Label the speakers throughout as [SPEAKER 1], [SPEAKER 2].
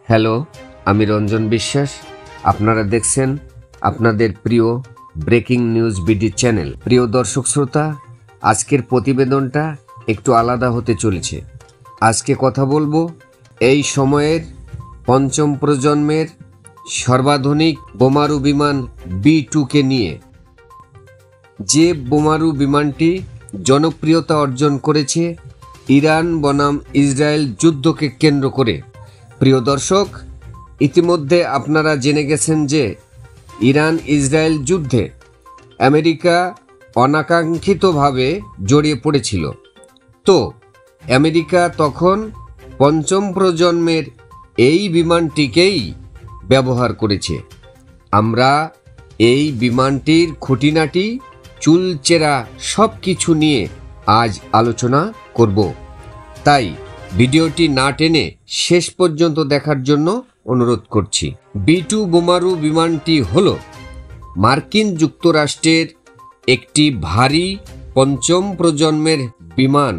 [SPEAKER 1] Hello, আমি রঞ্জন বিশ্বাস। আপনারা দেখছেন আপনাদের প্রিয় ব্রেকিং নিউজ বিডি চ্যানেল। প্রিয় দর্শক শ্রোতা, আজকের প্রতিবেদনটা একটু আলাদা হতে চলেছে। আজকে কথা বলবো এই সময়ের পঞ্চম প্রজন্মের সর্বাধুনিক বোমারু বিমান B-2কে নিয়ে। যে বোমারু বিমানটি জনপ্রিয়তা অর্জন করেছে ইরান বনাম ইসরায়েল যুদ্ধকে কেন্দ্র করে। প্রিয় দর্শক, ইতিমধ্যে আপনারা জেনে গেছেন যে ইরান ইসরায়েল যুদ্ধে আমেরিকা অনাকাঙ্ক্ষিতভাবে জড়িয়ে পড়েছিল। তো আমেরিকা তখন পঞ্চম প্রজন্মের এই বিমানটিকেই ব্যবহার করেছে। আমরা এই বিমানটির খুঁটিনাটি চুলচেরা সব কিছু নিয়ে আজ আলোচনা করব। তাই ভিডিওটি না টেনে শেষ পর্যন্ত দেখার জন্য অনুরোধ করছি। B-2 বোমারু বিমানটি হল মার্কিন যুক্তরাষ্ট্রের একটি ভারী পঞ্চম প্রজন্মের বিমান।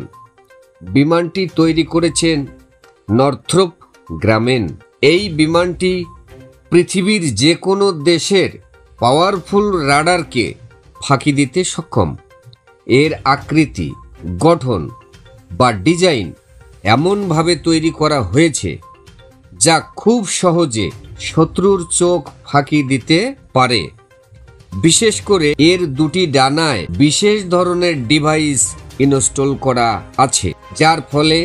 [SPEAKER 1] বিমানটি তৈরি করেছেন নর্থ্রপ গ্রামেন। এই বিমানটি পৃথিবীর যে কোনো দেশের পাওয়ারফুল রাডারকে ফাঁকি দিতে সক্ষম। এর আকৃতি, গঠন বা ডিজাইন এমনভাবে তৈরি করা হয়েছে যা খুব সহজে শত্রুর চোখ ফাঁকি দিতে পারে। বিশেষ করে এর দুটি ডানায় বিশেষ ধরনের ডিভাইস ইনস্টল করা আছে, যার ফলে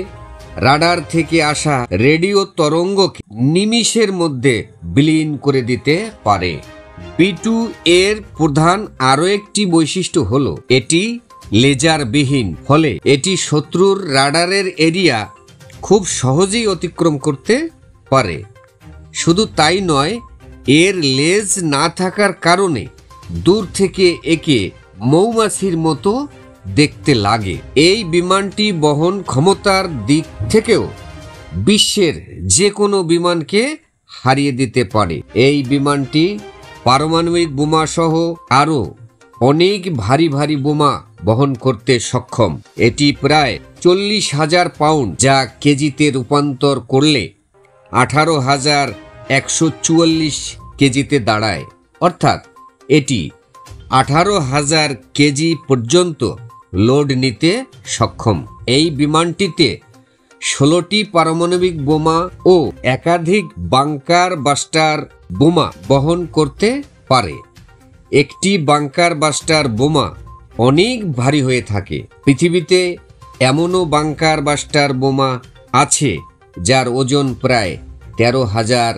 [SPEAKER 1] রাডার থেকে আসা রেডিও তরঙ্গকে নিমিষের মধ্যে বিলীন করে দিতে পারে। B-2 এর প্রধান আরও একটি বৈশিষ্ট্য হলো এটি লেজারবিহীন, ফলে এটি শত্রুর রাডারের এরিয়া খুব সহজেই অতিক্রম করতে পারে। শুধু তাই নয়, এর লেজ না থাকার কারণে দূর থেকে একে মৌমাছির মতো দেখতে লাগে। এই বিমানটি বহন ক্ষমতার দিক থেকেও বিশ্বের যে কোনো বিমানকে হারিয়ে দিতে পারে। এই বিমানটি পারমাণবিক বোমা সহ আরও অনেক ভারী ভারী বোমা বহন করতে সক্ষম। এটি প্রায় 40,000 পাউন্ড, যা কেজিতে রূপান্তর করলে 18,144 কেজিতে দাঁড়ায়। অর্থাৎ এটি 18,000 কেজি পর্যন্ত লোড নিতে সক্ষম। এই বিমানটিতে 16টি পারমাণবিক বোমা ও একাধিক বাংকার বাস্টার বোমা বহন করতে পারে। একটি বাংকার বাস্টার বোমা অনেক ভারী হয়ে থাকে। পৃথিবীতে এমনও বাংকার বাস্টার বোমা আছে যার ওজন প্রায় 13,000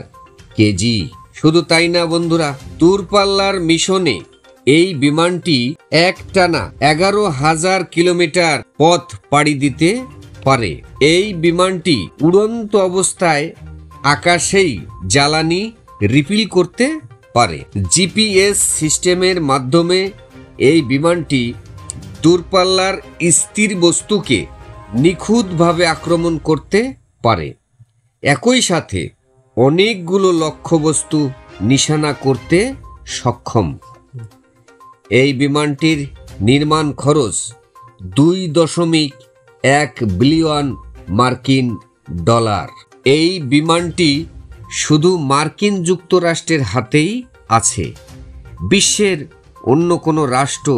[SPEAKER 1] কেজি। শুধু তাই না বন্ধুরা, দূরপাল্লার মিশনে এই বিমানটি একটানা 11,000 কিলোমিটার পথ পাড়ি দিতে পারে। এই বিমানটি উড়ন্ত অবস্থায় আকাশেই জ্বালানি রিফিল করতে পারে। GPS সিস্টেমের মাধ্যমে এই বিমানটি দূরপাল্লার স্থির বস্তুকে নিখুঁতভাবে আক্রমণ করতে পারে। একই সাথে অনেকগুলো লক্ষ্যবস্তু নিশানা করতে সক্ষম। এই বিমানটির নির্মাণ খরচ $2.1 বিলিয়ন মার্কিন ডলার। এই বিমানটি শুধু মার্কিন যুক্তরাষ্ট্রের হাতেই আছে। বিশ্বের অন্য কোনো রাষ্ট্র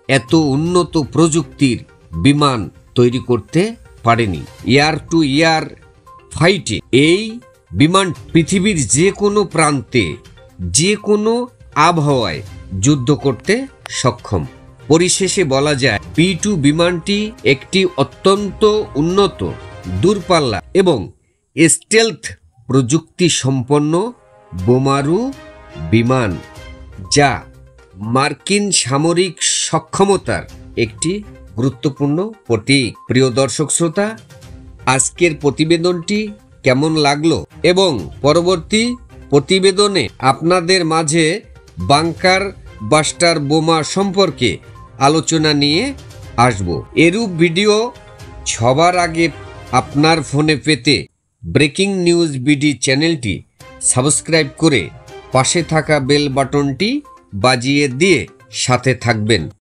[SPEAKER 1] এত উন্নত প্রযুক্তির বিমান তৈরি করতে পারেনি। এয়ার টু এয়ার ফাইটে এই বিমান পৃথিবীর যে কোনো প্রান্তে যে কোনো আবহাওয়ায় যুদ্ধ করতে সক্ষম। পরিশেষে বলা যায়, B-2 বিমানটি একটি অত্যন্ত উন্নত, দূরপাল্লা এবং স্টেলথ প্রযুক্তি সম্পন্ন বোমারু বিমান, যা মার্কিন সামরিক সক্ষমতার একটি গুরুত্বপূর্ণ প্রতীক। প্রিয় দর্শক শ্রোতা, আজকের প্রতিবেদনটি কেমন লাগলো এবং পরবর্তী প্রতিবেদনে আপনাদের মাঝে বাংকার বাস্টার বোমা সম্পর্কে আলোচনা নিয়ে আসব। এরূপ ভিডিও সবার আগে আপনার ফোনে পেতে ব্রেকিং নিউজ বিডি চ্যানেলটি সাবস্ক্রাইব করে পাশে থাকা বেল বাটনটি বাজিয়ে দিয়ে সাথে থাকবেন।